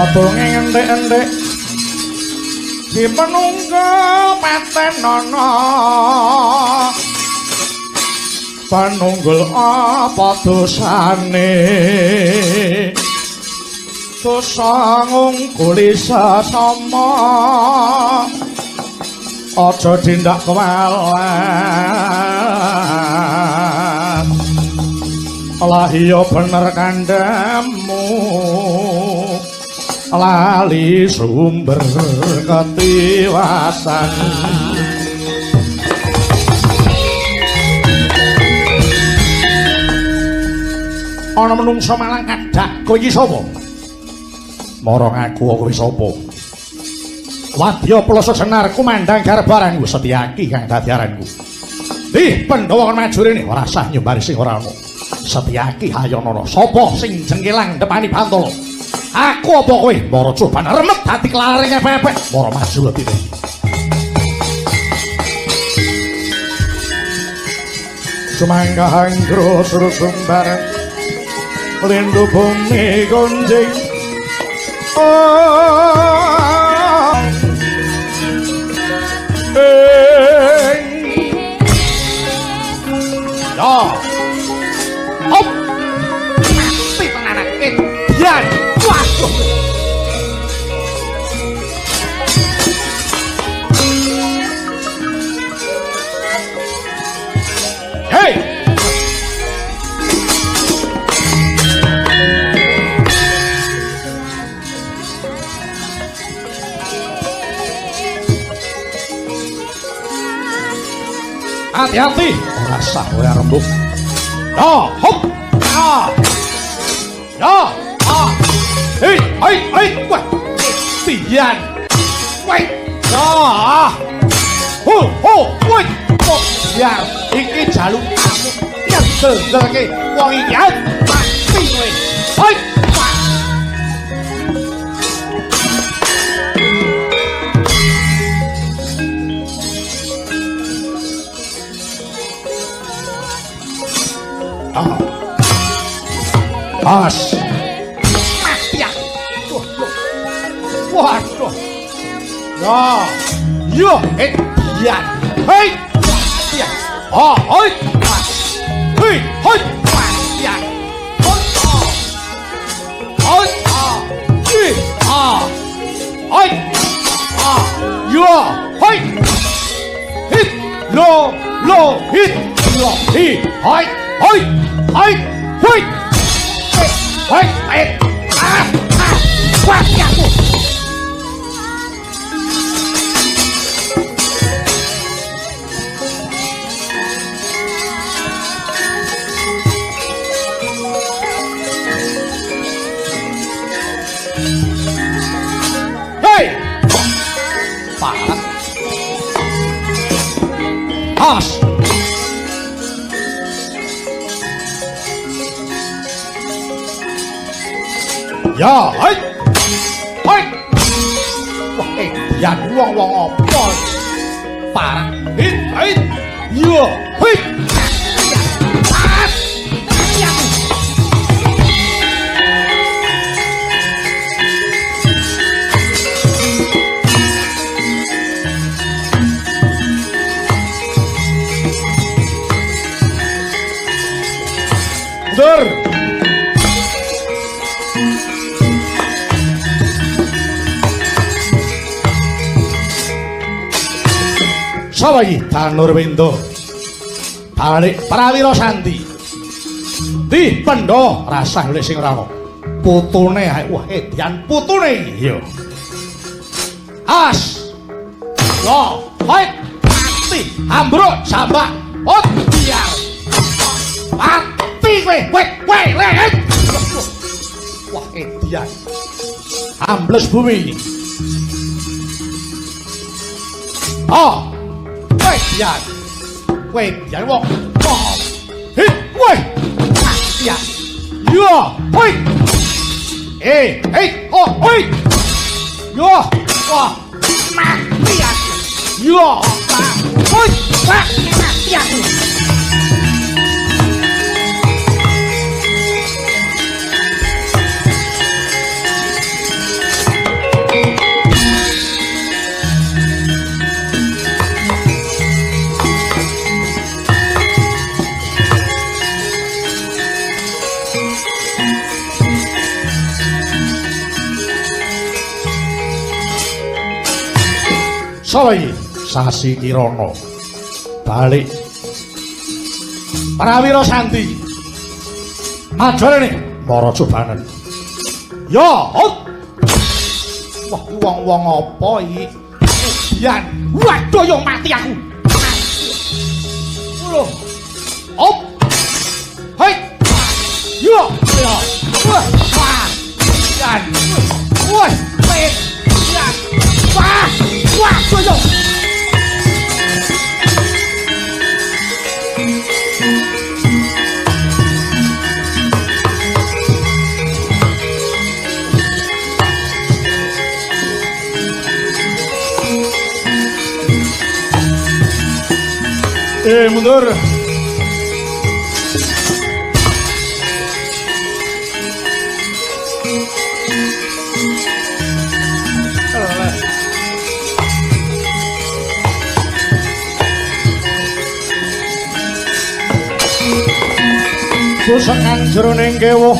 Atung entek-entek di penunggal patenono panunggul apa dosane dosa ngungkuli sesama aja tindak kewelan lah iya bener kandhamu lali sumber ketiwasan ana menungsa malang kadhak kowe iki sapa marang aku kowe sapa wadya pelosok senar kumandang garbaranku Setyaki kang dadi aranku ih Pandhawa kon maju rene ora sah nyumbari sing ora ana Setyaki Hayanana sapa sing jengkelang depani Bantala aku apa kowe mara coban remet dadi kelaring epek-epek mara maju letine sumangga hanggro surusum bareng lindu bumi gonjing ya hop mati penganake biar waduh hey hati-hati ora sah kowe rembug ya hop ya hei wah pian wah ya wah biar iki jaluk kamu yang dengerke wong iki mati kowe hei As ya waduh ya yo ya hei ya hei hei ya yo hei hit lo hit lo hit hei hei wah ya aku hei parah as ya hei wah yan wong apa parah hei yo hei Dur sapa iki Danur Wendo Balik Prawira Sandi di Pandhawa rasah oleh sing ora putune wah edian putune iya as yo hei mati ambruk sambak ot biar mati kowe lek wah edian ambles bumi weh biar wong hit weh ya yo hoi hoi yo wah mati ya yo hoi mati ya Sapa iki? Sasi Kirana. Balik. Prawira Santi. Majane para cobanen. Ya, hot. Wah, wong-wong apa iki? Yan, waduh yo mati aku. Loh. Op. Hei. Yo, yo. Wah, wah. Yan. Wah, pet. Yan. Wah, waduh yo. Mundur. Pusakan jroning kewuh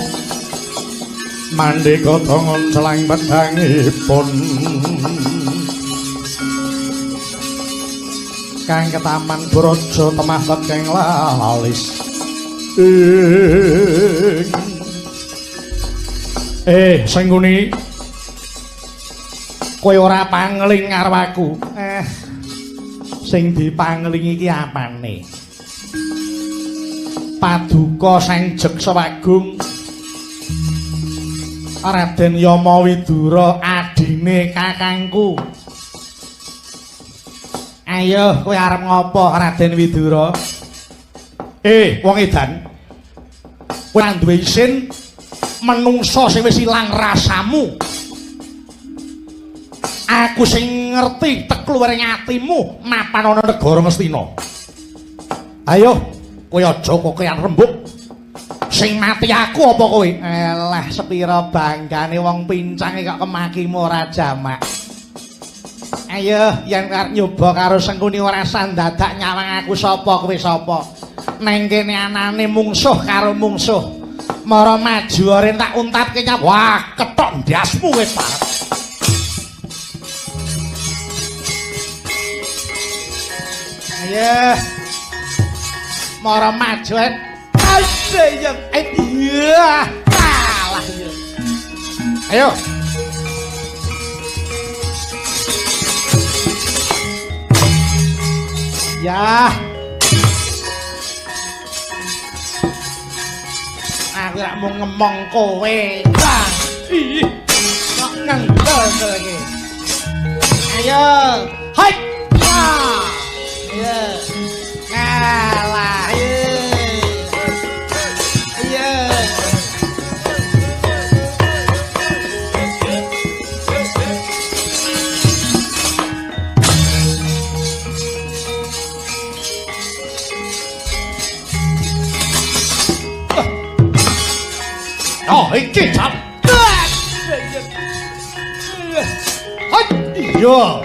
mandika tangon celang pedhangipun kang ketaman Braja temah tekeng lalis sing nguni kowe ora pangling karo aku sing dipangling iki apane Paduka Sang Jaksawagung Raden Yama Widura adine kakangku. Ayo kowe arep ngopo Raden Widura? Wong edan. Kowe duwe isin menungso sing wis ilang rasamu. Aku sing ngerti tekluwering atimu mapan ana negara Ngastina. Ayo kowe aja kokean rembug. Sing mati aku apa kowe? Elah sepira banggane wong pincange kok kemakimu ora jamak. Ayo yen arep nyoba karo Sengkuni ora sandadak nyawang aku sapa kowe sapa. Neng kene anane mungsuh karo mungsuh. Mara maju ora tak untapke nyap. Wah, ketok ndasmu kowe, Pak. Ayo. Mara maju ayo iya kalah ayo ya aku rak mau ngemong kowe bang ih kok ngendel lagi ayo hai ya kalah iki cap. Yo.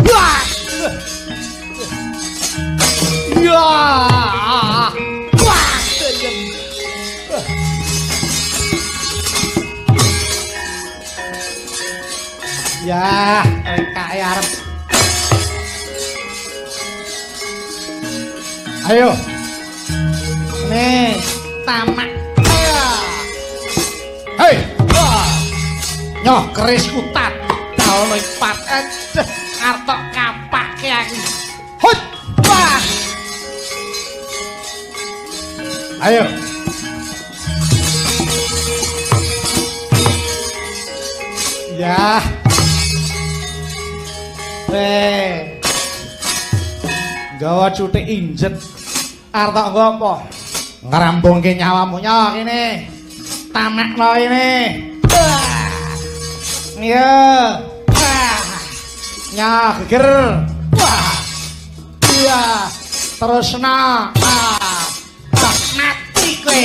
Ya. Ya, kae arep. Ayo. Nih, tamak. Hei, nyoh keris kutat, daun lipat, kartok kapak yang, hut, wah, ayo, ya, gawa cuti injet, kartok gopo, ngerampung ke nyawamu nyoh ini. Tamak lo ini ya nyah geger wah iya terus na mati kowe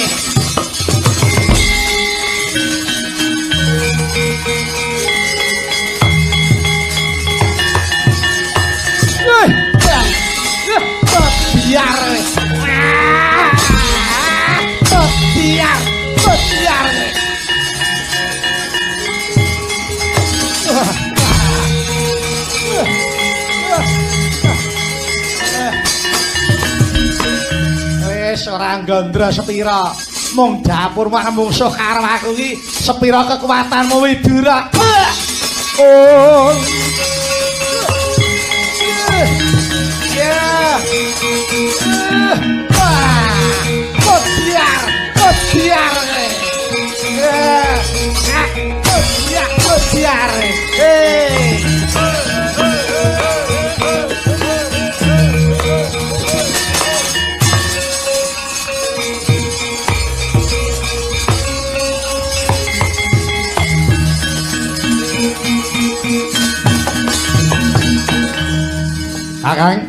biar Wis ora nggandra sepira. Mung dapur mak mungsuh karo aku iki sepira kekuatanmu Widura. Oh. Ya. Kodiar. Kodiar. Hey. Kakang,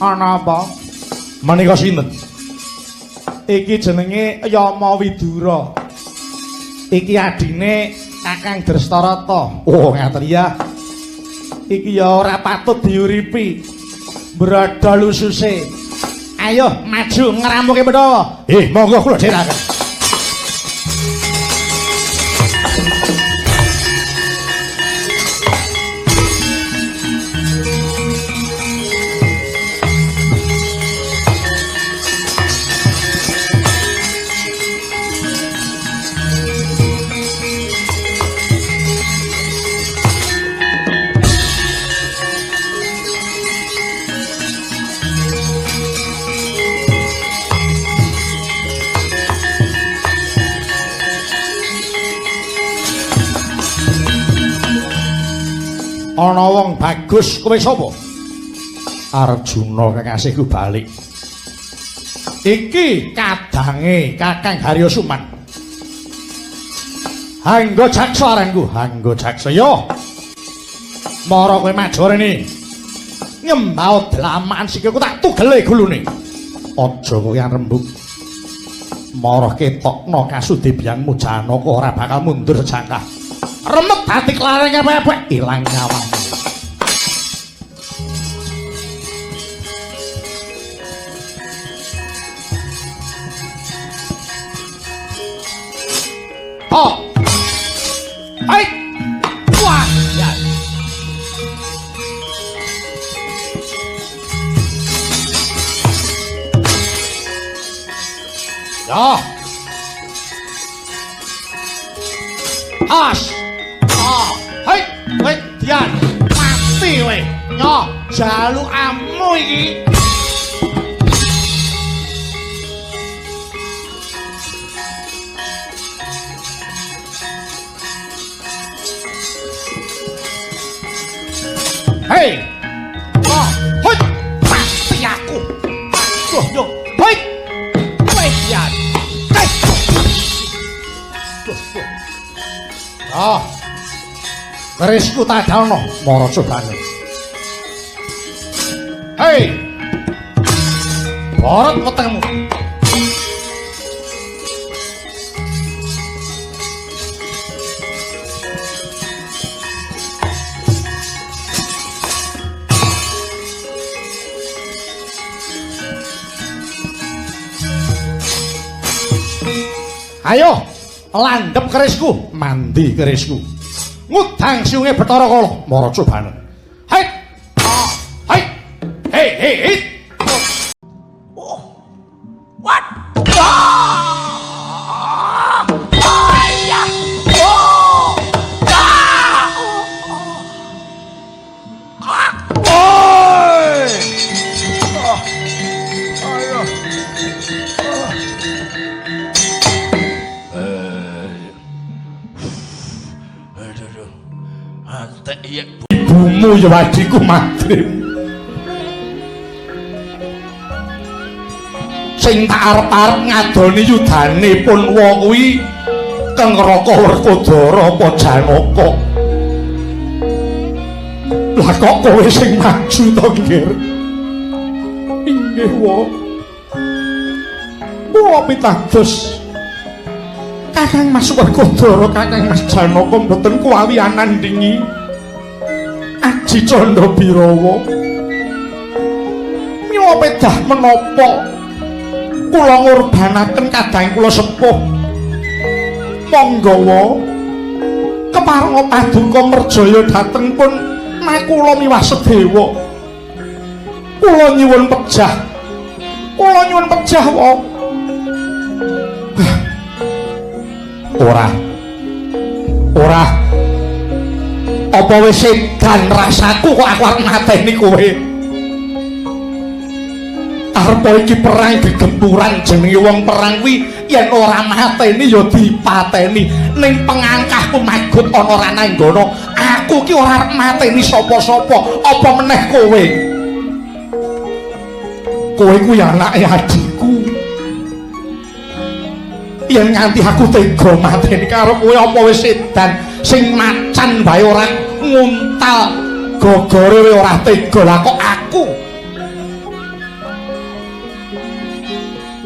ana apa? Menika sinten? Iki jenenge Yama Widura. Iki adine Kakang Drestarata. Oh, ngaten ya. Iki ya ora patut diuripi. Bradal ususe. Ayo maju ngeramuke Pandhawa. Monggo kula dherekaken. Ana wong bagus kowe sapa? Arjuna kekasihku balik. Iki kadange Kakang Haryasuman. Hangga jaksa aranku, hangga jaksa yo. Mara kowe maju rene. Nyembau dlamaan sikilku tak tugele gulune. Aja kowe rembug. Mara ketokno kasudebyangmu Janaka ora bakal mundur jangkah. Remet hati klareng epek ilang nyawamu. Oh. Hai. Wah, ya. Ya. As. Hei, kowe dian mati kowe. Nyo, jalukamu iki. Hei. Oh, hei, mati aku. Yo, hei. Kowe dian. Hei. Oh. Kerisku tak dalno mara cobane. Hei. Borot wetengmu. Ayo, landhep kerisku, mandi kerisku. Ngudang siunge Bathara Kala mara cobane. Hai. Hai. Hei, hei, hei. Oh. What? Ayah. Oh. Oi. Ayo. Ibumu ya wadiku madrim. Sing tak arep-arep ngadoni yudane pun wa kuwi Kang Raka Werkodara apa Janaka. Lah kok kowe sing maju to, Nggir? Inggih wa. Wa pitados Kakang Mas Werkodara, Kakang Mas Janaka mboten kuwawi anandingi Aji Candra Birawa. Mila pedah menapa kula ngurbanaken kadang kula sepuh. Monggo wa keparenga paduka merjaya dhateng pun nek kula miwah sedewa. Kula nyuwun pejah Kula nyuwun pejah wae. Ora. Apa wis sedan rasaku kok aku arep mateni kowe? Arep iki perang gegempuran jenenge wong perang kuwi yen ora mateni ya dipateni. Ning pengangkahku magut ana Rananggana, aku ki ora arep mateni sapa-sapa, apa meneh kowe. Kowe kuwi anake adikku. Yen nganti aku tega mateni karo kowe apa wis sedan sing macan bae ora nguntal gogore ora tega lah kok aku.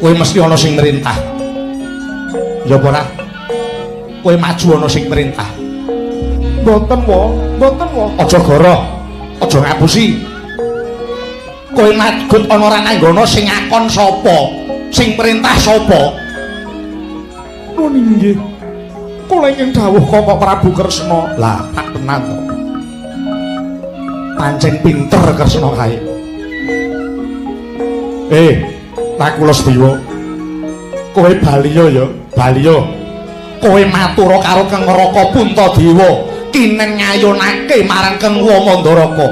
Kowe mesti ana sing merintah. Ya apa ora? Kowe maju ana sing merintah. Mboten wae. Aja goro. Aja ngapusi. Kowe magut ana Rananggana sing ngakon sapa? Sing perintah sapa? Nun inggih. Kula ingkang dawuh Kakang Prabu Kresna. Lah, tak tenan to. Pancen pinter Kresna kae. Nakula Sedewa. Kowe baliya ya, baliya. Kowe matura karo Kang Raka Puntadewa kinen ngayunake marang Kang Wamandaraka.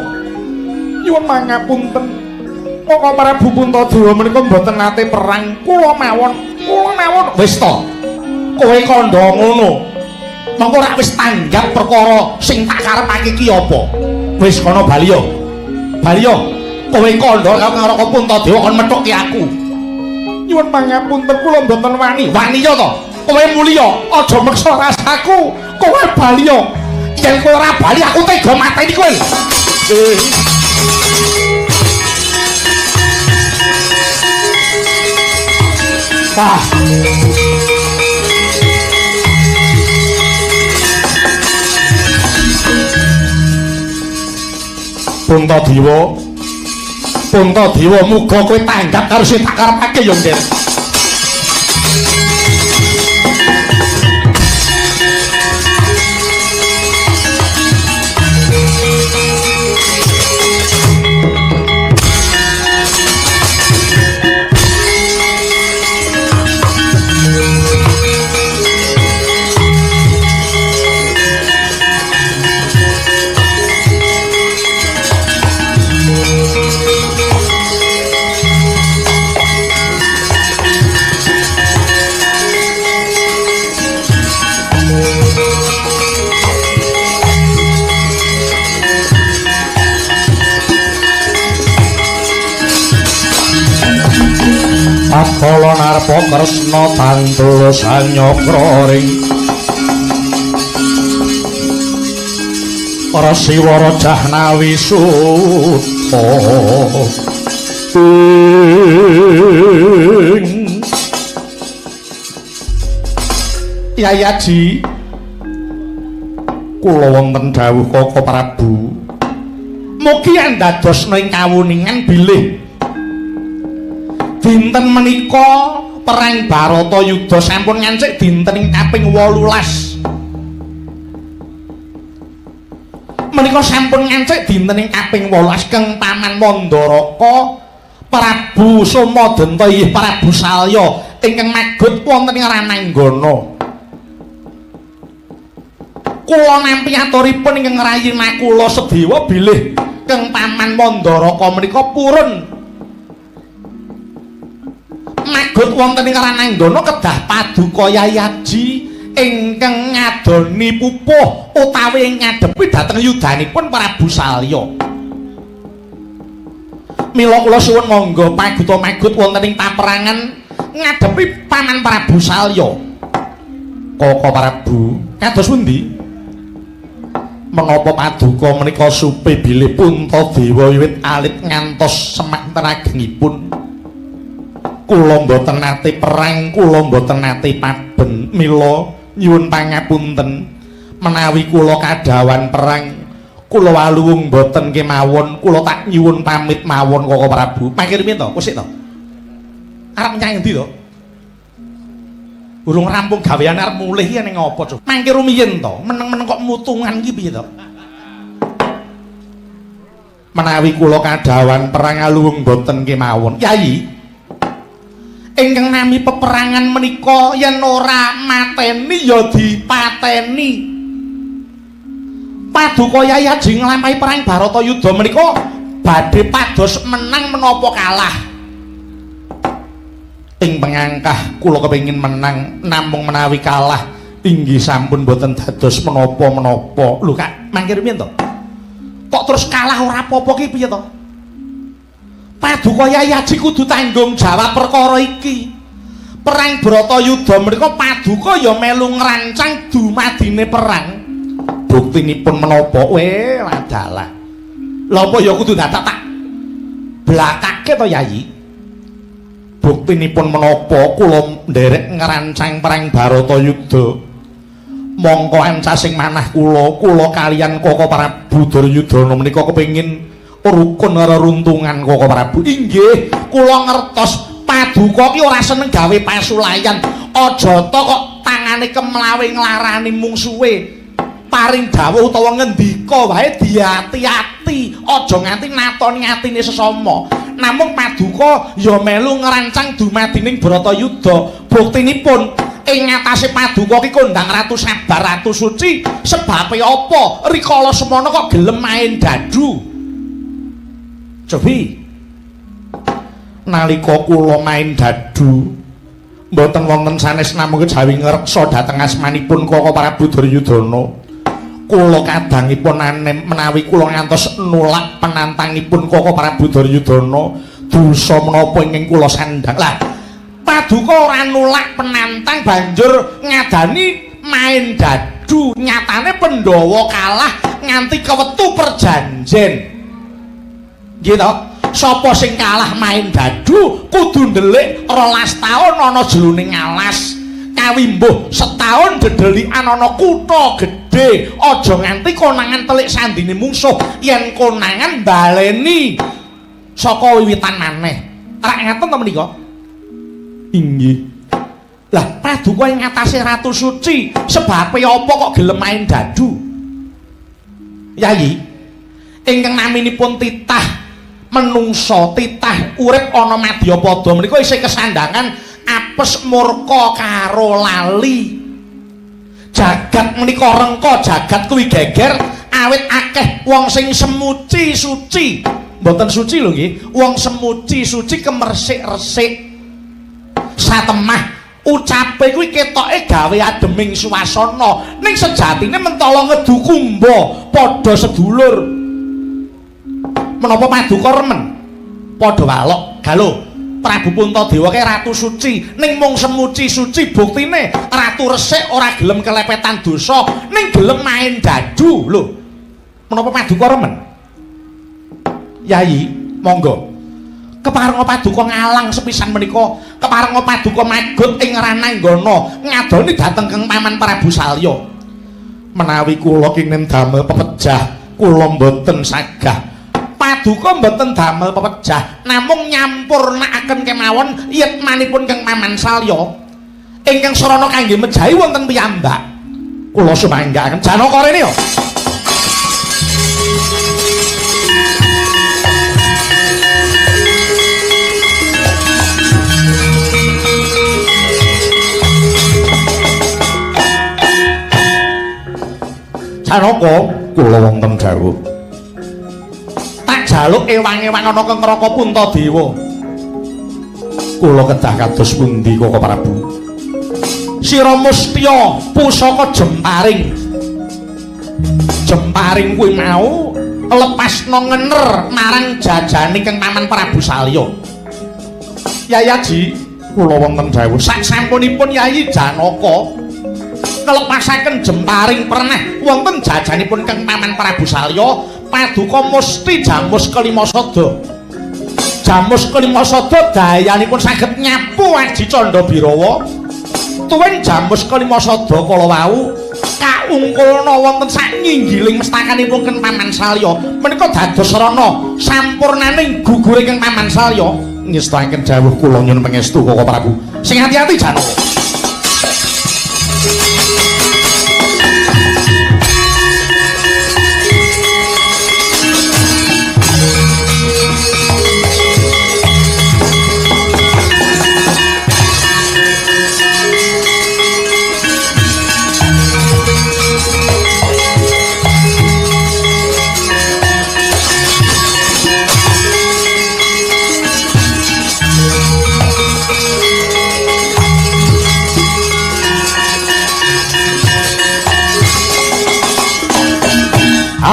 Nyuwun mangapunten. Kakang Prabu Puntadewa menika mboten nate perang. Kula mawon. Wis to. Kowe kandha ngono. Mengko rak wis tanggap perkara sing tak karepake ki apa? Wis kono baliya. Kowe kandha karo Raka Puntadewa kon methukke aku. Nyuwun pangapunten kula mboten wani. Wani ya to? Kowe mulya, aja meksa rasaku. Kowe baliya. Yen kowe ora bali aku tega mateni kowe. Puntadewa muga kowe tanggap karo sing tak karepake ya, Nder. Kala narpa Kresna tantul sanyakra ring para Siwara Jahnawi Suta Yayaji kula wonten dawuh Kakang Prabu mugi andadosna ing kawuningan bilih dinten menika perang Baratayuda sampun ngancik dinten ing kaping 18. Menika sampun ngancik dinten ing kaping 18 Kang Paman Mandaraka Prabu Somadenta inggih Prabu Salya ingkang magut wonten ing Rananggana. Kula nampi aturipun ingkang rayi Nakula Sedewa bilih Kang Paman Mandaraka menika purun magut wonten ing Rananggana kedah paduka Yayaji ingkang ngadoni pupuh utawi ngadepi dhateng yudanipun Prabu Salya. Mila kula suwun monggo paguta magut wonten ing paperangan ngadepi Paman Prabu Salya. Kakang Prabu, kados pundi? Menapa paduka menika supe bilih Puntadewa wiwit alit ngantos semanten agengipun? Kula mboten nate perang, kula mboten nate paben. Mila nyuwun pangapunten menawi kula kadawan perang, kula waluwung mboten kemawon, kula tak nyuwun pamit mawon Kakang Prabu. Mangkir piye to? Kusik to? Arep nyang endi to? Urung rampung gawean arep mulih iki ning apa, Cuk? Mangkir rumiyin to? Meneng-meneng kok mutungan iki piye to? Menawi kula kadawan perang aluwung mboten kemawon. Kyai ingkang nami peperangan menika yen ora mateni ya dipateni. Paduka Yai Haji nglampahi perang Baratayuda menika badhe pados menang menapa kalah. Ing pengangkah kula kepengin menang namung menawi kalah inggih sampun boten dados menapa-menapa. Lho Kak, mangkir piye to? Kok terus kalah ora apa-apa ki piye to? Paduka Yai Haji kudu tanggung jawab perkara iki. Perang Bratayuda menika paduka ya melu ngrancang dumadine perang. Buktinipun menapa? Wadalah. Lha apa ya kudu dadak tak blakake to Yayi? Buktinipun menapa kula nderek ngrancang perang Bratayuda. Mongko ancasing manah kula kaliyan Koko Prabu Duryudana menika kepengin rukun reruntungan Koko Prabu. Inggih, kula ngertos paduka ki ora seneng gawe pasulayan. Aja to kok tangane kemlawe nglarani mungsuhe. Paring dawuh utawa ngendika wae diati-ati, aja nganti natoni atine sesama. Namung paduka ya melu ngerancang dumadining Bratayuda. Buktinipun ing ngatasé paduka ki kondang Ratu Sabar, Ratu Suci. Sebabe apa rikala semana kok gelem main dadu? Cobi nalika kula main dadu mboten wonten sanes namung kejawi ngreksa dhateng asmanipun Koko Prabu Duryudana. Kula kadangipun anem menawi kula ngantos nulak penantangipun Koko Prabu Duryudana dosa menapa ingkang kula sandhang. Lah paduka ora nulak penantang banjur ngadani main dadu, nyatane Pandhawa kalah nganti kewetu perjanjen. Gitu, sapa sing kalah main dadu kudu ndelik 12 taun ana jroning alas, kawimbuh setahun dedelikan ana kutha gedhe. Aja nganti konangan telik sandine mungsuh, yen konangan baleni saka wiwitan maneh. Rak ngaten to menika? Inggih. Lah paduka ing ngatasé Ratu Suci, sebabe apa kok gelem main dadu? Yayi, ingkang naminipun titah menungsa, titah urip ana Madyapada menika isih kesandangan apes murka karo lali. Jagat menika rengka, jagat kuwi geger awit akeh wong sing semuci suci. Mboten suci lho nggih, wong semuci suci kemersik-resik. Satemah ucape kuwi ketoke gawe ademing suasana, ning sejatine mentala ngedu kumba padha sedulur. Menapa paduka remen padha walok galo Prabu Puntadewa ke Ratu Suci ning mung semuci suci, buktine Ratu Resik ora gelem kelepetan dosa ning gelem main dadu lho. Menapa paduka remen? Yayi, monggo keparenga paduka ngalang sepisan menika, keparenga paduka magut ing rananggana ngadoni dhateng Kang Paman Prabu Salya. Menawi kula kenging damel pepejah, kula mboten sagah. Paduka mboten damel pepejah, namung nyampurnakaken kemawon yitmanipun Kang Paman Salya. Ingkang sarana kangge mejahi wonten piyambak. Kula sumanggaken Janaka rene ya. Janaka kula wonten dawuh. Tak jaluk ewang-ewang ana Kang Raka Puntadewa. Kula kedah kados pundi Koko Prabu? Sira mustya pusaka jemparing. Jemparing kuwi mau lepasna ngener marang jajane Kang Paman Prabu Salya. Yayi Haji, kula wonten dawuh sak sampunipun Yayi Janaka nglepasaken jemparing pernah wonten jajanipun Kang Paman Prabu Salya, paduka musti jamus kelima sada. Jamus kelima sada dayanipun saged nyapu Aji Candha Birawa. Tuwin jamus kelima sada kala wau kaungkulna wonten sak nyinggiling mestakanipun Kang Paman Salya. Menika dados sarana sampurnaning gugure Kang Paman Salya. Ngestaken dawuh kula nyuwun pangestu Koko Prabu. Sing ati-ati Janaka.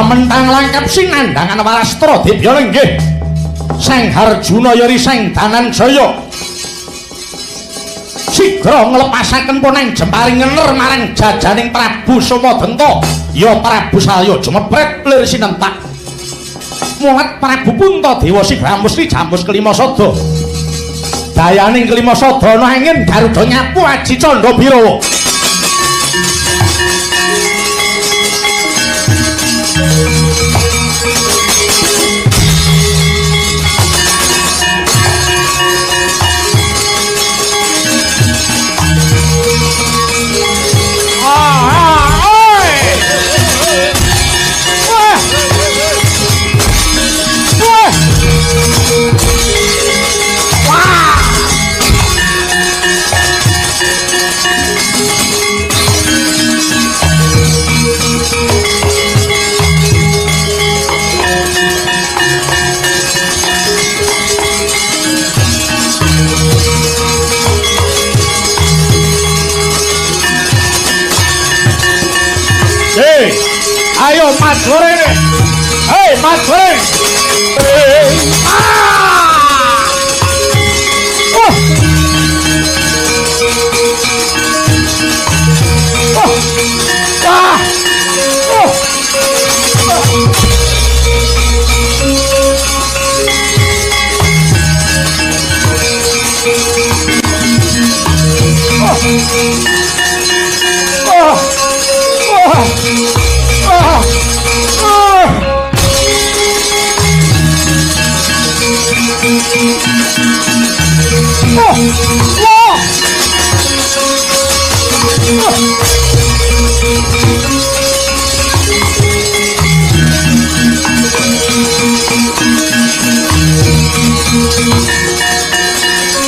pamentang langkap sinandangan Warastra Dibya inggih Sang Harjuna yori Sang Dananjaya sigra nglepasaken puneng jemparing ngener marang jajaning Prabu Somadenta ya Prabu Salya jumepret lir sinentak mulat Prabu Puntadewa sigra mesti jamus kelima sada dayaning kelima sada ana angin Garuda nyapu Aji Candra Birawa ayo Mas Goreng hei Mas Goreng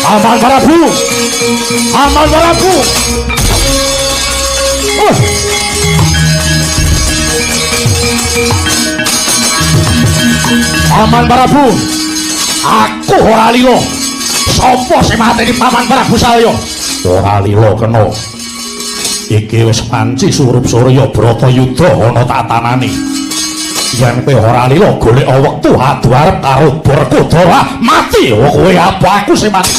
Aman Prabu Aman Prabu Aman Prabu aku ora lila sapa sing mateni Paman Prabu Salya ora lila kena iki wis panci surup Surya Bratayuda ana tatanane yen kowe ora lila golek wektu adu arep karo Barakodara mati kowe apa aku sing mati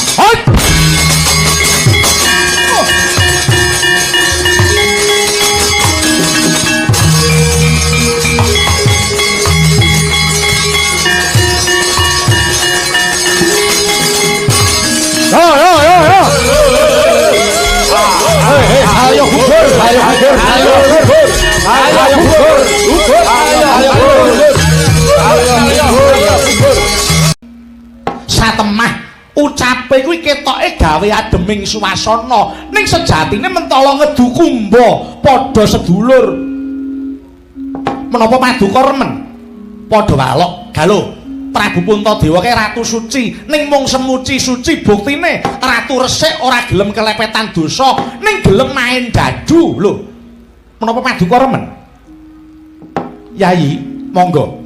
ayo kubur satemah ucape kuwi ketoke gawe ademing suasana ning sejatine mentala ngedu kumba padha sedulur menapa paduka remen padha walok galo Prabu Puntadewa ke ratu suci ning mung semuci suci buktine ratu resik ora gelem kelepetan dosa ning gelem main dadu lho menapa paduka remen Yayi monggo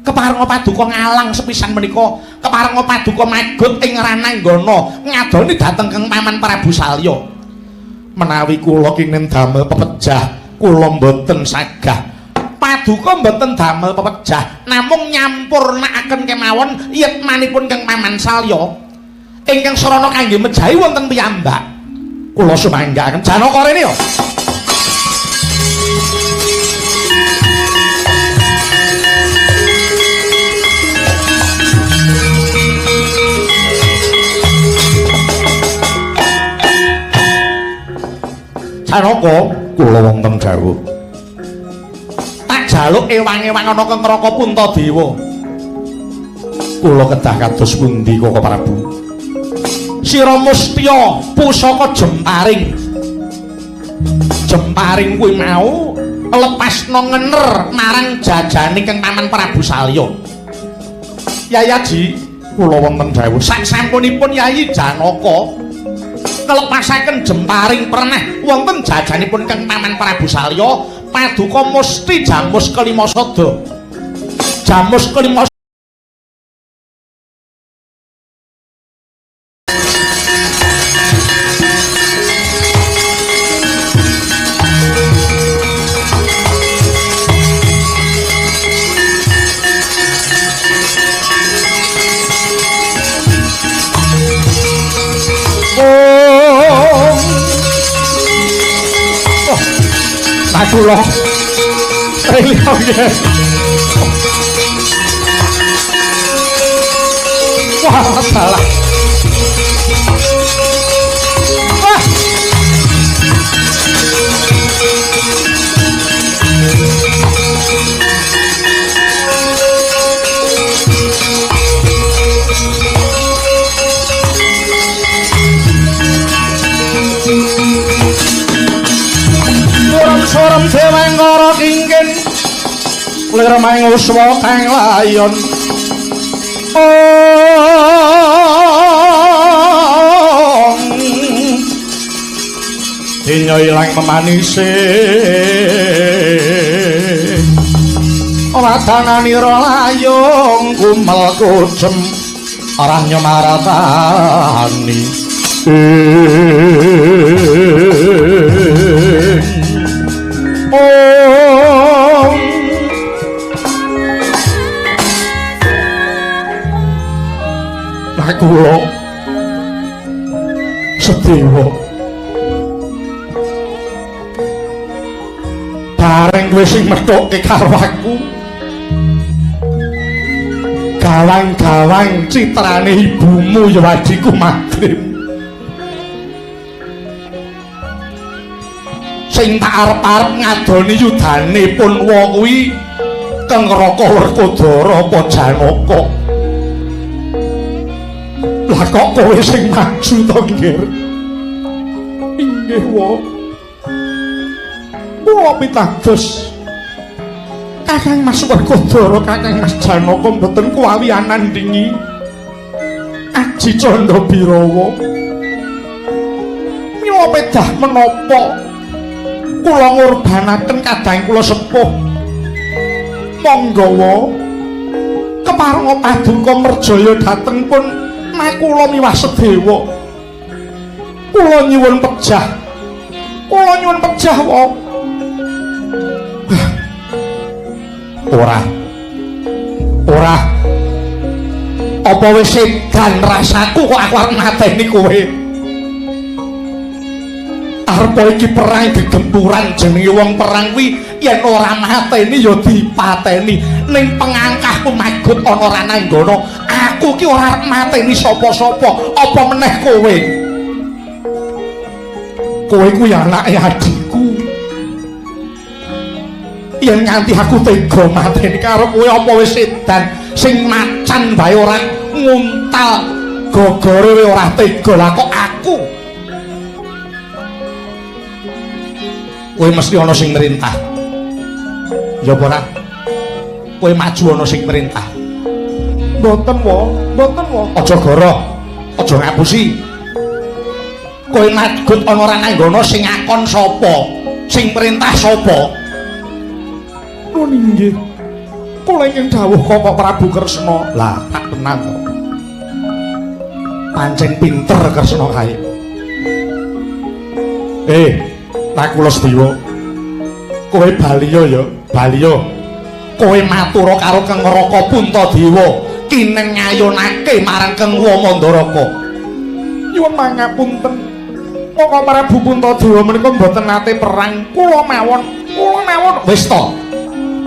keparenga paduka ngalang sepisan menika keparenga paduka magot ing rananggana ngadoni dhateng Kang Paman Prabu Salya menawi kula kenging damel pepejah kula mboten sagah paduka mboten damel pepejah namung nyampurnakaken kemawon yetmanipun Kang Paman Salya ingkang sarana kangge mejahi wonten piyambak kula sumanggaken Janaka rene ya Janaka kula wonten dawuh jaluk ewang-ewang ana kang Raka Puntadewa. Kula kedah kados pundi Koko Prabu? Sira mustya pusaka jemparing. Jemparing kuwi mau lepasna ngener marang jajane Kang Paman Prabu Salya. Yayaji, kula wonten dawuh sak sampunipun Yayi Janaka nglepasaken jemparing pernah wonten jajanipun Kang Paman Prabu Salya. Paduka mesti jamus kelima sada. Jamus kelima Aku loh. Lihat ya. Wah, salah. Wah. Sorom deweng karo kingkin lir maing uswa kang layon dina ilang memanise ora dananira layung kumel kucem ora nyemaratani kula Sedewa bareng kowe sing methuke karo aku gawang-gawang citrane ibumu ya wadiku Madrim sing tak arep-arep ngadoni yudane pun wa kuwi Kang Raka Werkodara apa Janaka lah kok kowe sing maju to nggih inggih wa kula pitados Kakang Mas Werkodara Kakang Mas Janaka mboten kuwawi anandingi Aji Candra Birawa mila pedah menapa kula ngurbanaken kadang kula sepuh monggo wa keparenga paduka merjaya dhateng pun nek kula miwah Sedewa kula nyuwun pejah wa ora apa wis sedan rasaku kok aku arep mateni kowe arep iki perang gegempuran jenenge wong perang kuwi yen ora mateni ya dipateni ning pengangkahku magut ana Rananggana aku ki ora arep mateni sapa-sapa apa meneh kowe kuwi anake adikku yen nganti aku tega mateni karo kowe apa wis sedan sing macan bae ora nguntal gogore ora tega lah kok aku kowe mesti ana sing merintah ya apa ora kowe maju ana sing merintah mboten wa aja goro aja ngapusi kowe magut ana Rananggana sing ngakon sapa sing perintah sapa nun inggih kula ingkang dawuh Koko Prabu Kresna lah tak tenan to pancen pinter Kresna kae tak kula Sedewa kowe baliya ya baliya kowe matura karo Kang Raka Puntadewa kineng ngayunake marang Kang Wamandaraka nyuwun mangapunten Koko Prabu Puntadewa menika mboten nate perang kula mawon wis to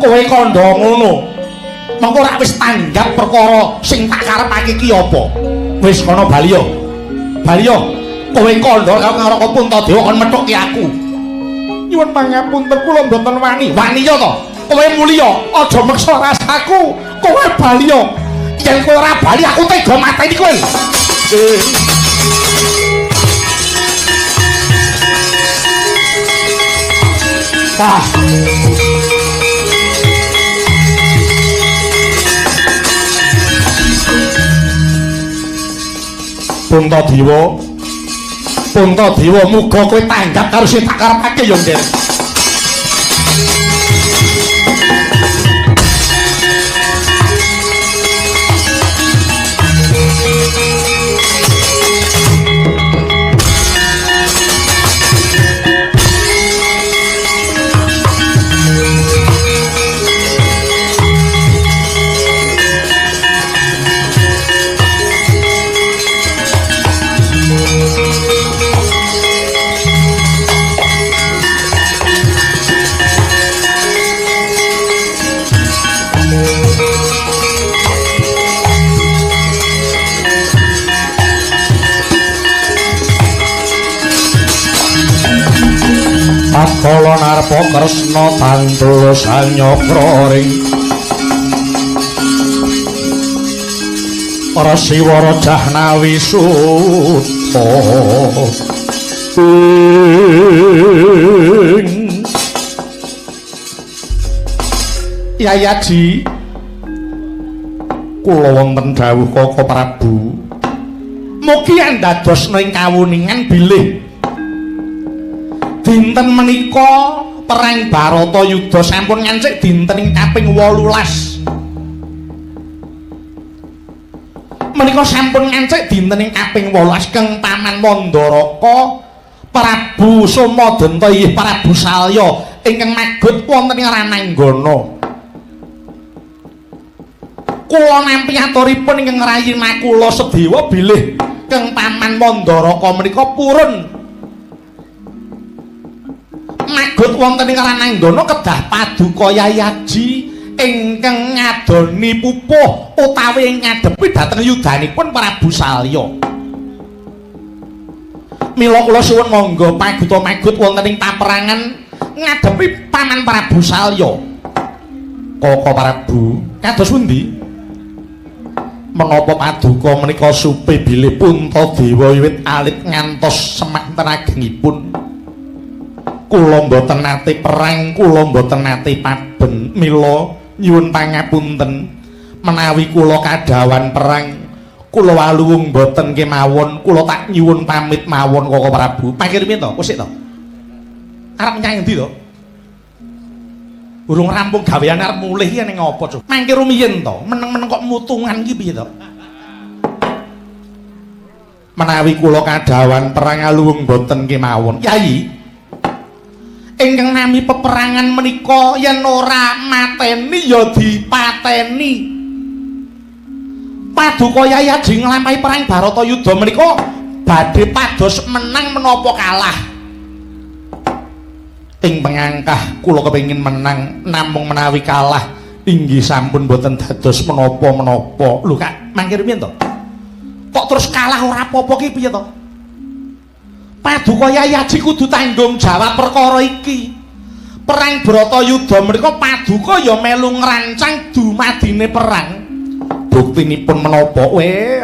kowe kandha ngono mengko ora wis tanggap perkara sing tak karepake ki apa wis kono baliya kowe kandha karo Kang Raka Puntadewa kon methuki aku nyuwun pangapunten kula mboten wani ya to kowe mulya aja meksa rasaku kowe baliya yen kowe ora bali aku tega mateni kowe Puntadewa muga kowe tanggap karo sing tak karepake ya Ndir kala narpa kresna tantul sanyakra ring Rasiwara Jahnawi Suta Yayaji kula wonten dawuh Kaka Prabu mugi andadosna ing kawuningan bilih dinten menika perang Baratayuda sampun ngancik dinten ing kaping 18 menika sampun ngancik dinten ing kaping 18 keng Paman Mandaraka Prabu Somadenta inggih Prabu Salya ingkang magut wonten ing Rananggana. Kula nampi aturipun ingkang rayi Nakula Sedewa bilih keng Paman Mandaraka menika purun magut wonten ing Rananggana kedah paduka Yayaji ingkang ngadoni pupuh utawi ngadepi dhateng yudanipun Prabu Salya. Mila kula suwun monggo paguta magut wonten ing paperangan ngadepi Paman Prabu Salya. Kaka Prabu, kados pundi? Menapa paduka menika supe bilih Puntadewa wiwit alit ngantos semanten agengipun? Kula mboten nate perang, kula mboten nate paben. Mila nyuwun pangapunten menawi kula kadawan perang kula waluwung mboten kemawon kula tak nyuwun pamit mawon Kaka Prabu. Pangkirmi to, kusik to. Arep nyang endi to? Urung rampung gawean arep mulih iki ning apa, Cuk? Mangke rumiyin to, meneng-meneng kok mutungan iki piye to? Menawi kula kadawan perang aluwung mboten kemawon. Yai ingkang nami peperangan menika yen ora mateni ya dipateni. Paduka Yayaji nglampahi perang Baratayuda menika badhe pados menang menapa kalah. Ing pengangkah kula kepengin menang namung menawi kalah inggih sampun boten dados menapa-menapa. Lho Kak, mangkir piye to? Kok terus kalah ora apa-apa ki piye to? Paduka Yayaji kudu tanggung jawab perkara iki. Perang Baratayuda menika paduka ya melu ngrancang dumadine perang. Buktinipun menapa?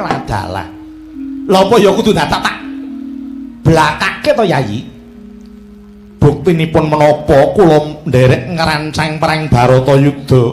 Adalah. Lha apa ya kudu tak blakake to Yayi? Buktinipun menapa kula nderek ngrancang perang Baratayuda.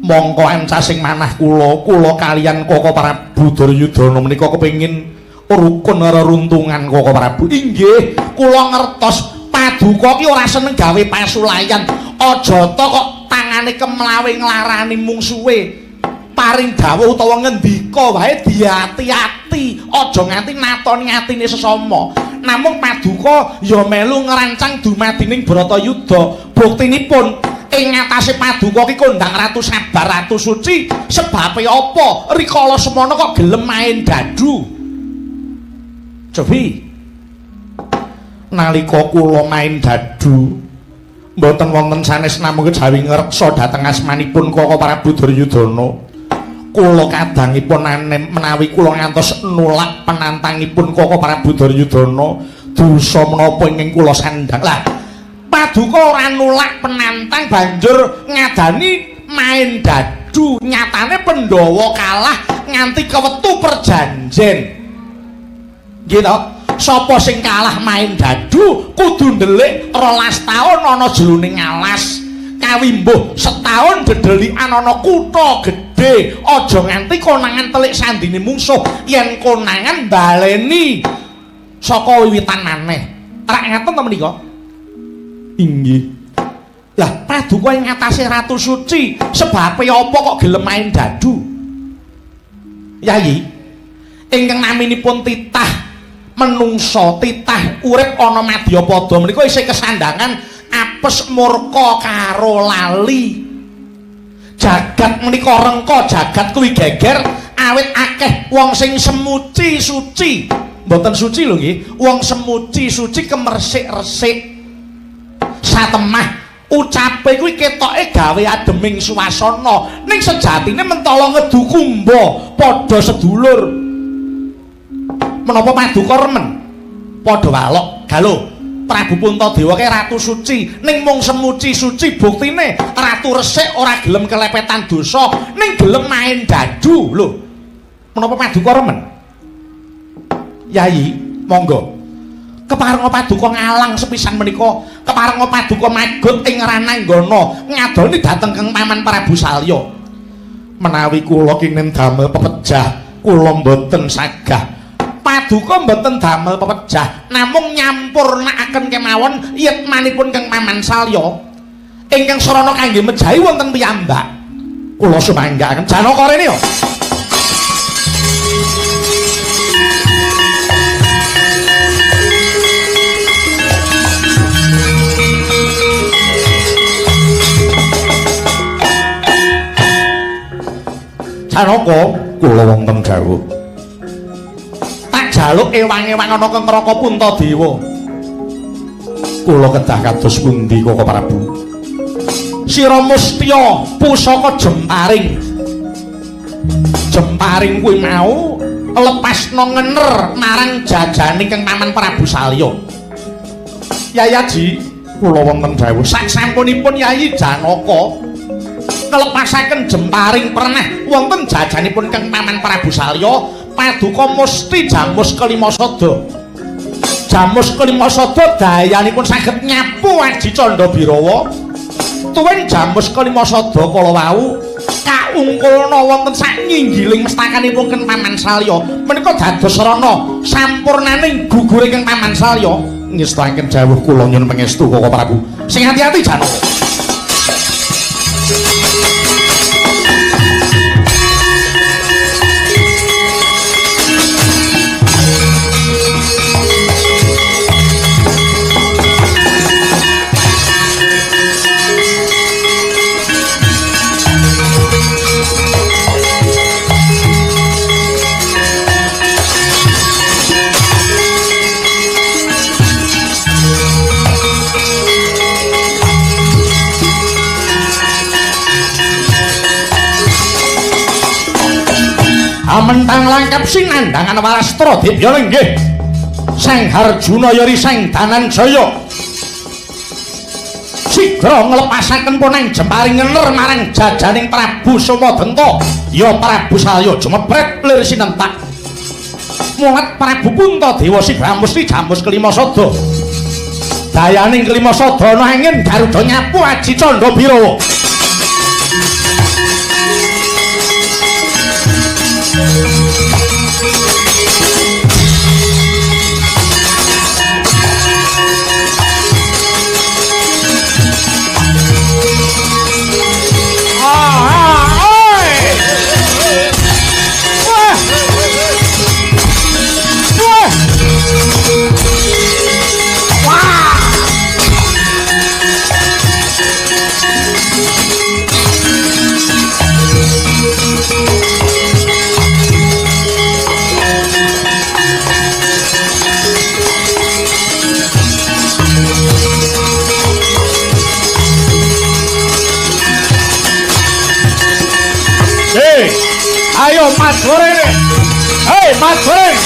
Mongko ancasing manah kula kaliyan Kaka Prabu Duryudana menika kepengin rukun reruntungan Kaka Prabu. Inggih, kula ngertos paduka ki ora seneng gawe pasulayan. Aja to kok tangane kemlawe nglarani mungsuhe. Paring dawuh utawa ngendika wae diati-ati, aja nganti natoni atine sesama. Namung paduka ya melu ngrancang dumadining Baratayuda. Buktinipun ing ngatasé paduka ki kondang Ratu Sabar, Ratu Suci. Sebabe apa rikala semana kok gelem main dadu? Cobi nalika kula main dadu mboten wonten sanes namung kejawi ngreksa dhateng asmanipun Kaka Prabu Duryudana. Kula kadangipun anem menawi kula ngantos nulak penantangipun Kaka Prabu Duryudana dosa menapa ingkang kula sandhang. Lah paduka ora nulak penantang banjur ngadani main dadu, nyatane Pandhawa kalah nganti kewetu perjanjen. Gitu, sapa sing kalah main dadu kudu ndelik 12 taun ana jroning alas, kawimbuh setahun dedelikan ana kutha gedhe. Aja nganti konangan telik sandine mungsuh, yen konangan baleni saka wiwitan maneh. Rak ngaten to menika? Inggih. Lah paduka ing ngatasé Ratu Suci, sebabe apa kok gelem main dadu? Yayi, ingkang naminipun titah menungso, titah urip ana Madyapada menika isih kesandangan apes murka karo lali. Jagat menika rengka, jagat kuwi geger awit akeh wong sing semuci suci. Mboten suci lho nggih, wong semuci suci kemersik-resik. Satemah ucape kuwi ketoke gawe ademing suasana, ning sejatine mentala ngedu kumba padha sedulur. Menapa paduka remen padha walok galuh Prabu Puntadewa ke ratu suci, ning mung semuci suci buktine ratu resik ora gelem kelepetan dosa, ning gelem main dadu lho. Menapa paduka remen? Yayi, monggo. Keparenga paduka ngalang sepisan menika, keparenga paduka magut ing Rananggana ngadoni dhateng Kang Paman Prabu Salya. Menawi kula kinen damel pepejah, kula mboten sagah. Paduka mboten damel pepejah, namung nyampurnakaken kemawon yetmanipun Kang Paman Salya ingkang sarana kangge mejahi wonten piyambak. Kula sumanggaken Janaka rene yo. Janaka, kula wonten dawuh. Jaluk ewang-ewang ana Kang Raka Puntadewa. Kula kedah kados pundi Koko Prabu? Sira mustya pusaka jemparing. Jemparing kuwi mau lepasna ngener marang jajaning Kang Paman Prabu Salya. Yayaji, kula wonten dawuh sak sampunipun Yayi Janaka nglepasaken jemparing pernah wonten jajanipun Kang Paman Prabu Salya. Paduka musti jamus kelima sada. Jamus kelima sada dayanipun saged nyapu Aji Candha Birawa. Tuwin jamus kelima sada kala wau kaungkulna wonten sak nyinggiling mestakanipun Kang Paman Salya. Menika dados sarana sampurnaning gugure Kang Paman Salya. Ngestaken jawuh kula nyuwun pangestu Koko Prabu. Sing ati-ati Janaka. Mentang langkap sinandangan Warastra Dibya linggih Sang Harjuna yori Sang Dananjaya sigra nglepasaken puneng jemparing ngener marang jajaning Prabu Somadenta ya Prabu Salya jumepret lir sinentak mulat Prabu Puntadewa sigra mesti jamus kelima sada dayaning kelima sada ana angin Garuda nyapu Aji Candha Birawa. Ayo Mas Goreng. Hei Mas Goreng.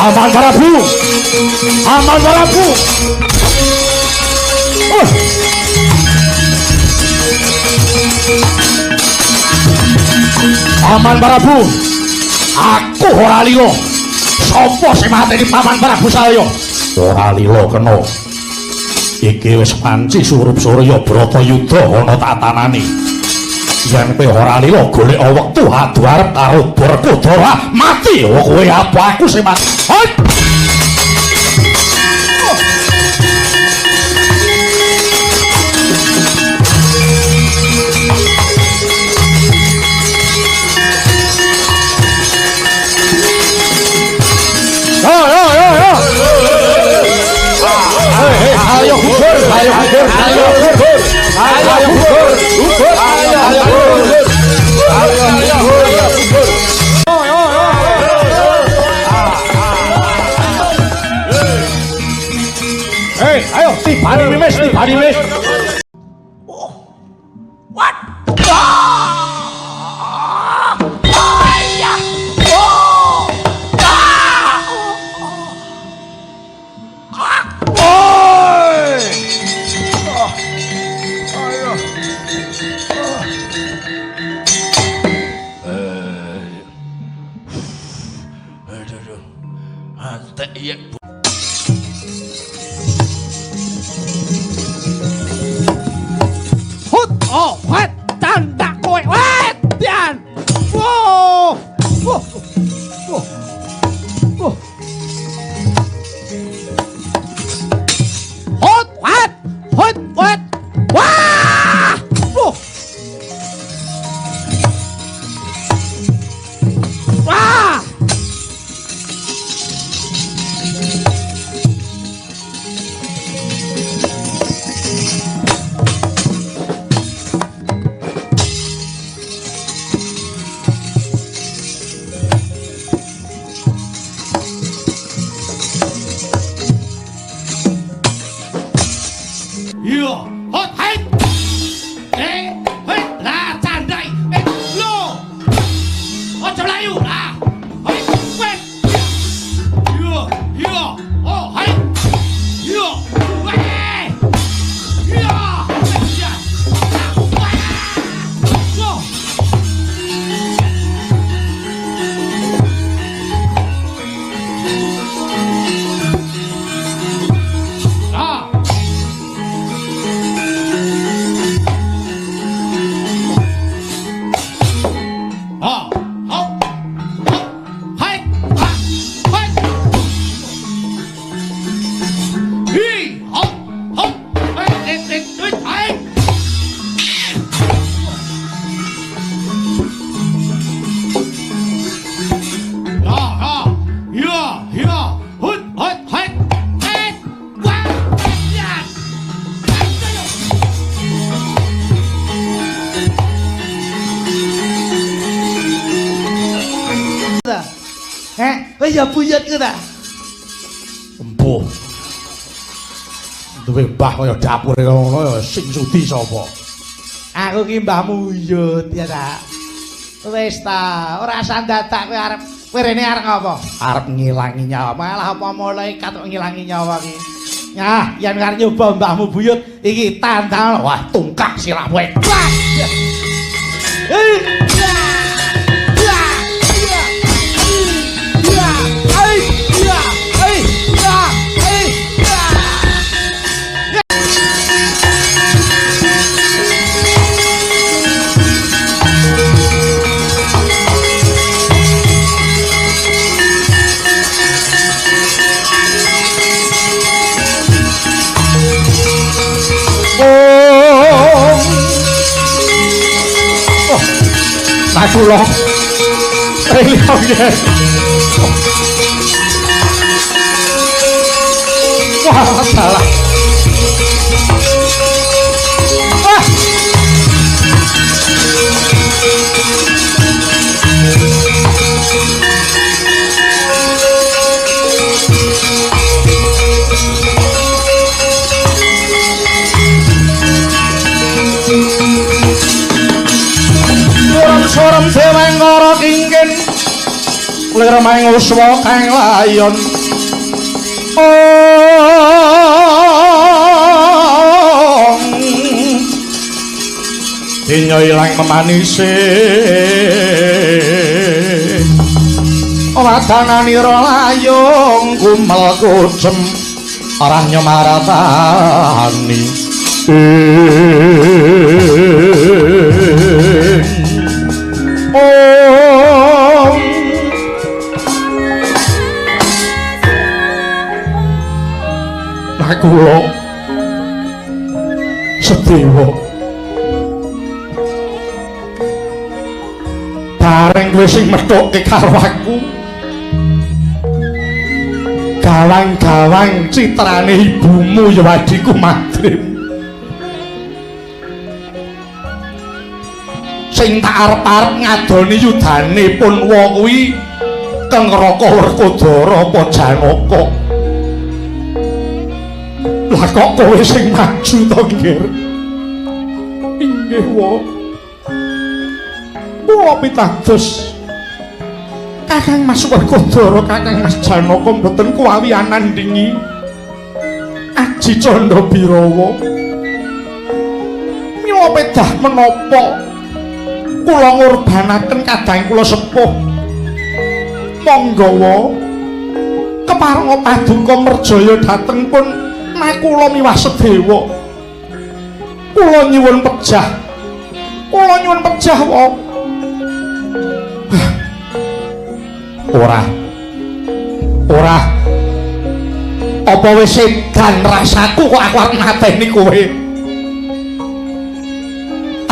Aman Prabu, aman Prabu. Aman Prabu, aku ora liya. Sapa sing mateni Paman Prabu Salya? Ora lila kena. Iki wis panci surup Surya Bratayuda ana tatanane. yen kowe ora lila golek wektu adu arep karo Barakuda mati kowe apa aku sing mati. Ayo kubur, ayo kubur, ayo kubur, ayo kubur, kubur, ayo kubur, ayo kubur. Hei, ayo tibani wis, tibani wis. What? Ya buyut ku ta. Empuh. Duwe mbah kaya dapure ngono ya sing sudi sapa? Aku ki mbahmu Buyut ya ta. Wis ta, ora sandadak kowe arep rene arep ngopo? Arep ngilangi nyawa. Malah apa malaikat kok ngilangi nyawa ki. Nah, yen arep nyoba mbahmu Buyut iki tandang Wah, tungkak sirah kowe. Aku loh. Wah, salah. Wah. Soram deweng karo kingkin lir maing uswa kang layon dinyo ilang memanise ora dananira layung kumel kucem ora nyomaratani Sedewa. Bareng kowe sing methuke karo aku. Gawang-gawang citrane ibumu ya adhiku Madrim. Sing tak arep-arep ngadoni yudane pun wong kuwi Kengraka Werkodara apa Janaka. Lah kok kowe sing maju to, Nggir? Inggih, Wa. Kula pitados Kakang Mas Werkodara, Kakang Mas Janaka mboten kuwawi anandingi Aji Candra Birawa. Mila pedah menapa kula ngurbanaken kadang kula sepuh. Monggo Wa. Keparenga paduka merjaya dhateng pun nakula miwah Sedewa. Kula nyuwun pejah. Kula nyuwun pejah, Wa. Ora. Apa wis sedan rasaku kok aku arep mateni kowe?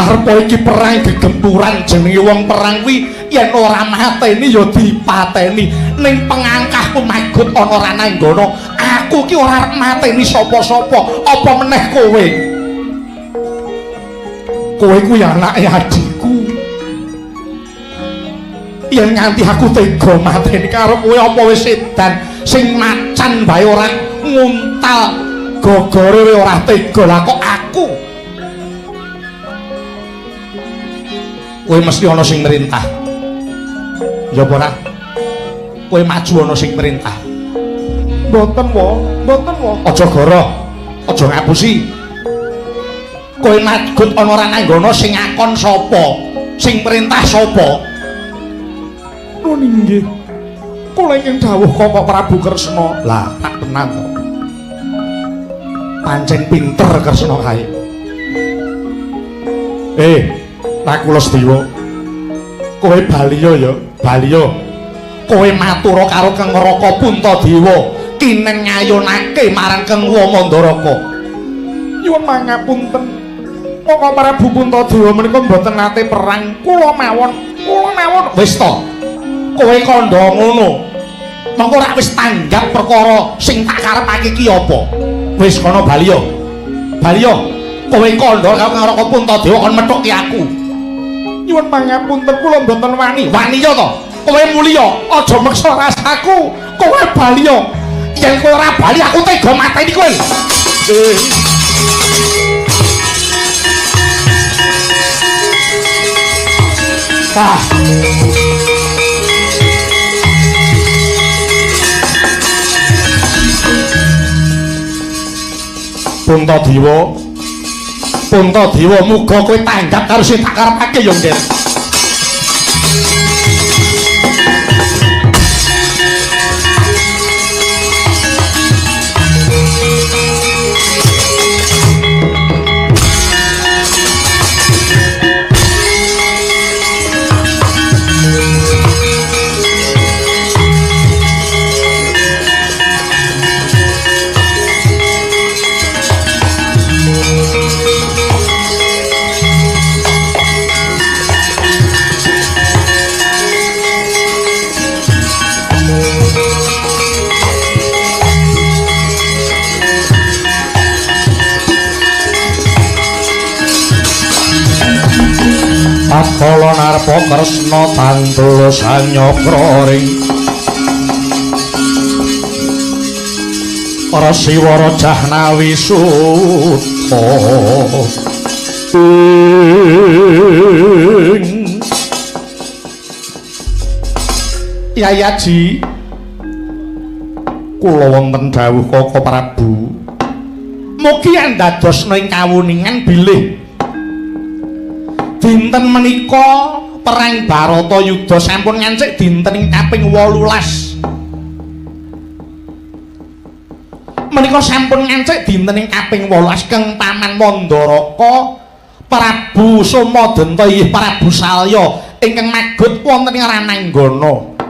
Arep iki perang gegempuran jenenge wong perang kuwi yen ora mateni ya dipateni. Ning pengangkahku magut ana Rananggana, aku ki ora arep mateni sapa-sapa, apa meneh kowe. Kowe kuwi anake adikku. Yen nganti aku tega mateni karo kowe apa wis sedan sing macan bae ora nguntal gogore ora tega lah kok aku. Kowe mesti ana sing merintah. Ya apa ora? Kowe maju ana sing merintah. Mboten, Wa. Aja goro. Aja ngapusi. Kowe magut ana Rananggana sing ngakon sapa? Sing perintah sapa? Nuwun inggih. Kula ingkang dawuh Kakang Prabu Kresna. Lah, tak tenan to. Pancen pinter Kresna kae. Nakula Sedewa. Kowe baliya ya, baliya. Kowe matura karo Kengraka Puntadewa kineng ngayunake marang Kang Wamandaraka. Nyuwun mangapunten. Kakang Prabu Puntadewa menika mboten nate perang. Kula mawon. Wis to. Kowe kandha ngono. Mengko ora wis tanggap perkara sing tak karepake ki apa? Wis kono baliya. Kowe kandha karo Kengraka Puntadewa kon methuki aku. Nyuwun pangapunten kula mboten wani. Wani ya to. Kowe mulya, aja meksa rasaku. Kowe baliya. Yen kowe ora bali aku tega mateni kowe. Puntadewa muga kowe tanggap karo sing tak karepake ya, Nggih. Kala narpa Kresna tantul sanyakra ring Rasiwara Jahnawi Suta Yayaji kula wonten dawuh Kakang Prabu mugi andadosna ing kawuningan bilih dinten menika perang Baratayuda sampun ngancik dinten ing kaping 18. Menika sampun ngancik dinten ing kaping 18 Kang Paman Mandaraka Prabu Somadenta inggih Prabu Salya ingkang magut wonten ing Rananggana.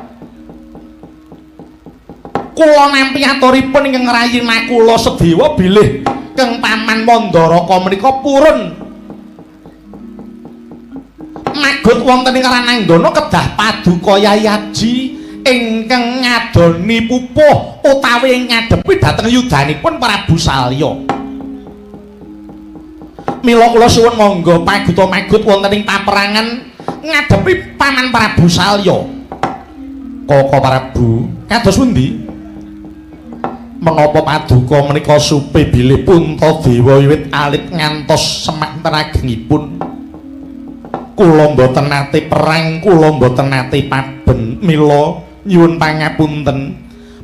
Kula nampi aturipun ingkang rayi nakula Sedewa bilih Keng Paman Mandaraka menika purun magut wonten ing Rananggana kedah paduka Yayaji ingkang ngadoni pupuh utawi ngadepi dhateng yudanipun Prabu Salya. Mila kula suwun monggo paguta magut wonten ing paperangan ngadepi Paman Prabu Salya. Koko Prabu, kados pundi? Menapa paduka menika supe bilih Puntadewa wiwit alit ngantos semanten agengipun? Kula mboten nate perang, kula mboten nate paben. Mila nyuwun pangapunten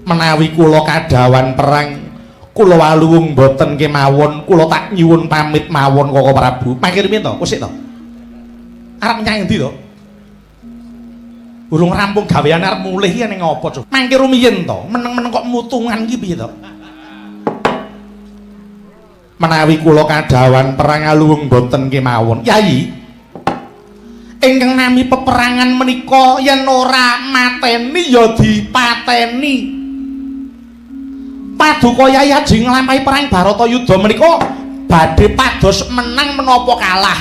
menawi kula kadawan perang, kula waluwung mboten kemawon, kula tak nyuwun pamit mawon Koko Prabu. Mangke rumiyin to, kusik to. Arep nyang endi to? Urung rampung gaweane arep mulih iki ning ngopo, Cuk? Mangke rumiyin to, meneng-meneng kok mutungan iki piye to? Menawi kula kadawan perang aluwung mboten kemawon. Yayi, ingkang nami peperangan menika yen ora mateni ya dipateni. Paduka Yayaji nglampahi perang Baratayuda menika badhe pados menang menapa kalah.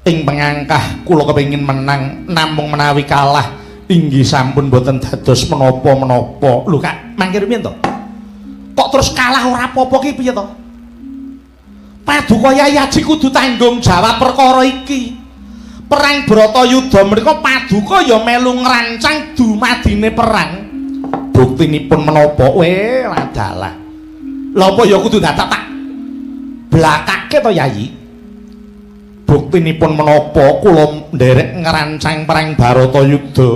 Ing pengangkah kula kepengin menang, namung menawi kalah inggih sampun boten dados menapa-menapa. Lho Kak, mangke rumiyin to? Kok terus kalah ora apa-apa ki piye to? Paduka Yayaji kudu tanggung jawab perkara iki. Perang Baratayuda menika paduka ya melu ngrancang dumadine perang. Buktinipun menapa? Ladalah. Lha apa ya kudu dadak tak blakake to Yayi? Buktinipun menapa kula nderek ngrancang perang Baratayuda.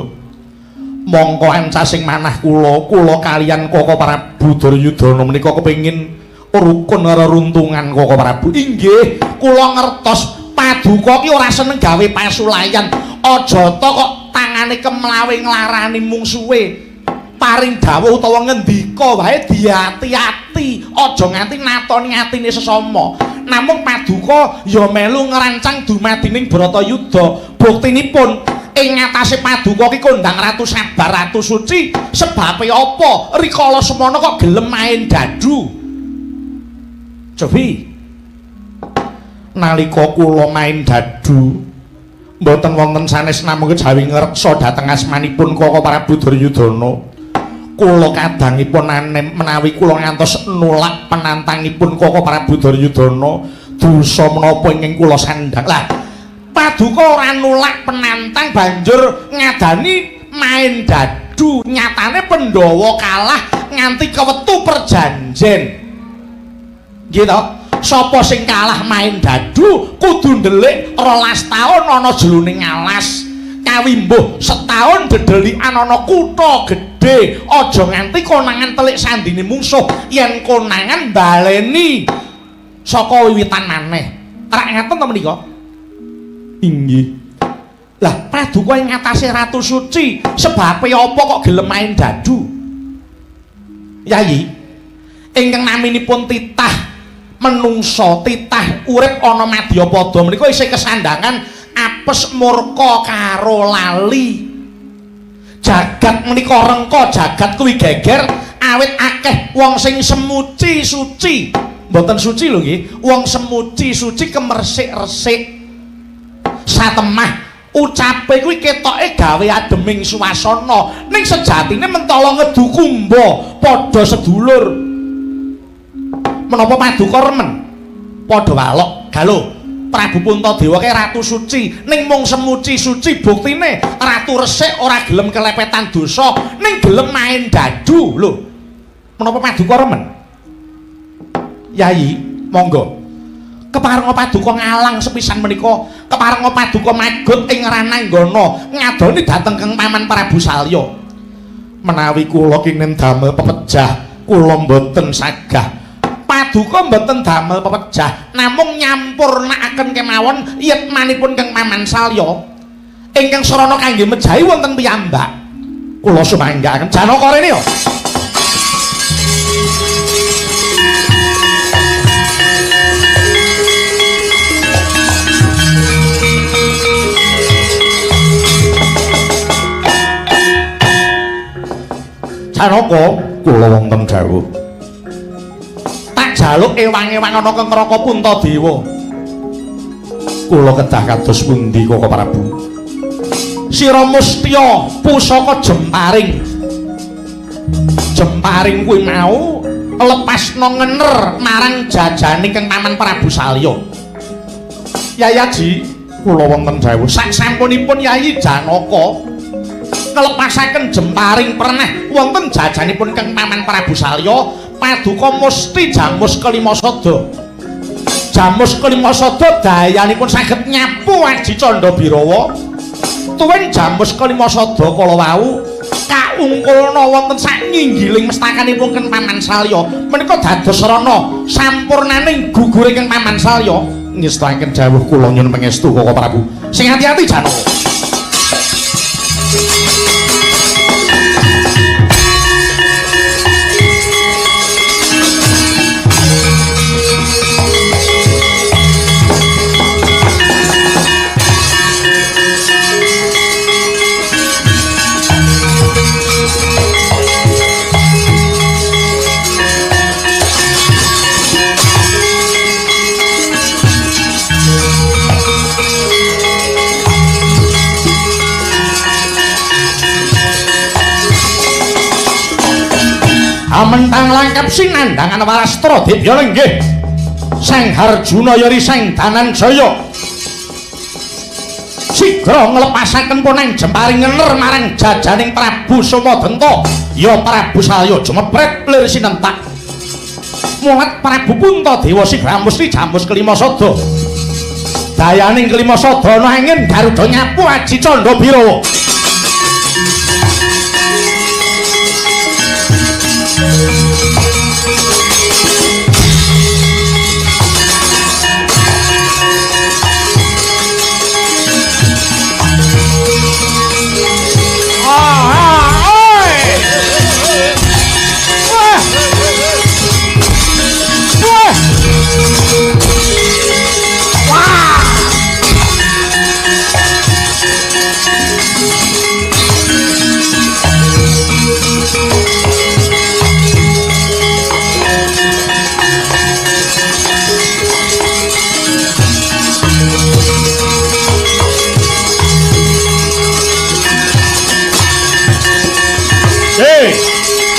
Mongko ancasing manah kula kaliyan Koko Prabu Duryudana menika kepengin rukun reruntungan Koko Prabu. Inggih, kula ngertos paduka ki ora seneng gawe pasulayan. Aja to kok tangane kemlawe nglarani mungsuhe. Paring dawuh utawa ngendika wae diati-ati, aja nganti natoni atine sesama. Namung paduka ya melu ngrancang dumadining Baratayuda. Buktinipun ing ngatasé paduka ki kondang Ratu Sabar, Ratu Suci. Sebabe apa rikala semana kok gelem main dadu? Cobi nalika kula main dadu mboten wonten sanes namung kejawi ngreksa dhateng asmanipun Koko Prabu Duryudana. Kula kadangipun anem menawi kula ngantos nulak penantangipun Koko Prabu Duryudana, dosa menapa ingkang kula sandhang. Lah paduka ora nulak penantang banjur ngadani main dadu, nyatane Pandhawa kalah nganti kewetu perjanjen. Nggih to? Sapa sing kalah main dadu kudu ndelik 12 taun ana jroning alas. Kawimbuh setahun dedelikan ana kutha gedhe. Aja nganti konangan telik sandine mungsuh. Yen konangan baleni saka wiwitan maneh. Rak ngaten to menika? Inggih. Lah paduka ing ngatasé Ratu Suci, sebabe apa kok gelem main dadu? Yayi, ingkang naminipun titah menungsa, titah urip ana Madyapada menika isih kesandangan apes murka karo lali. Jagat menika rengka, jagat kuwi geger awit akeh wong sing semuci suci. Mboten suci lho nggih, wong semuci suci kemersik-resik. Satemah ucape kuwi ketoke gawe ademing swasana, ning sejatine mentala ngedu kumba padha sedulur. Menapa paduka remen? Padha walok galuh. Prabu Puntadewa ke Ratu Suci ning mung semuci suci, buktine Ratu Resik ora gelem kelepetan dosa ning gelem main dadu lho. Menapa paduka remen? Yayi, monggo. Keparenga paduka ngalang sepisan menika, keparenga paduka magut ing Rananggana ngadoni dhateng Kang Paman Prabu Salya. Menawi kula kinen damel pepejah, kula mboten sagah. Paduka mboten damel pepejah, namung nyampurnakaken kemawon yetmanipun Kang Paman Salya ingkang sarana kangge mejahi wonten piyambak. Kula sumanggaken Janaka rene yo. Janaka kula wonten dawuh. jaluk ewang-ewang ana kang Raka Puntadewa. Kula kedah kados pundi Koko Prabu? Sira mustya pusaka jemparing. Jemparing kuwi mau lepasna ngener marang jajane kang Paman Prabu Salya. Yayaji, kula wonten dawuh sak sampunipun Yayi Janaka ngelepasaken jemparing pernah wonten jajanipun kang Paman Prabu Salya paduka musti Jamus Kelima Sada. Jamus Kelima Sada dayanipun saged nyapu Aji Candha Birawa. Tuwin Jamus Kelima Sada kala wau kaungkulna wonten sak nginggiling mestakanipun kang Paman Salya. Menika dados rana sampurnaning gugure kang Paman Salya. Ngestaken dawuh kula nyuwun pangestu Koko Prabu. Sing ati-ati Janaka. Amentang langkap sinandangan Warastra Dibya lenggih Sang Harjuna yari Sang Dananjaya sigra nglepasaken puneng jemparing ngener marang jajaning Prabu Somadenta ya Prabu Salya jumepret lir sinentak mulat Prabu Puntadewa sigra musti Jamus Kelima Sada dayaning Kelima Sada ana angin Garuda nyapu Aji Candha Birawa.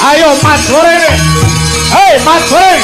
Ayo Mat Goreng. Hei Mat Goreng.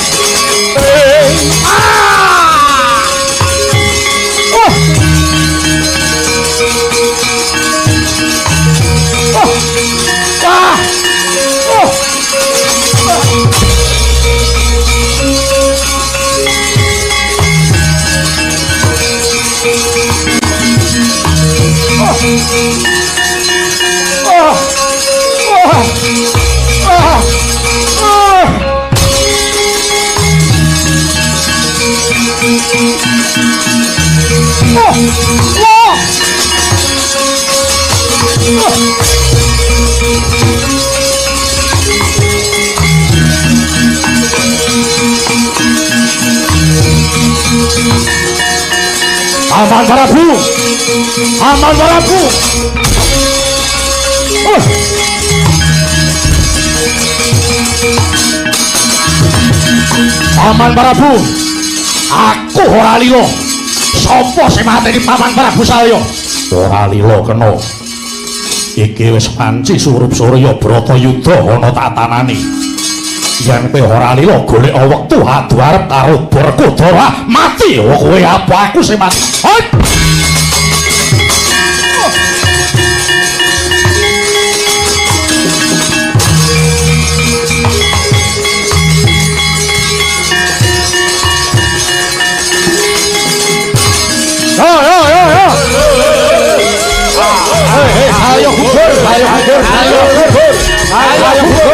Aman Prabu, Aman Prabu. Paman Prabu, aku ora lila. Sapa sing mateni Paman Prabu Salya? Ora lila kena. Iki wis panci surup Surya Bratayuda ana tatanane. Yen kowe ora lila golek wektu adu arep karo Barakuda mati kowe apa aku sing mati. Ayo kubur, ayo kubur, ayo kubur, ayo kubur.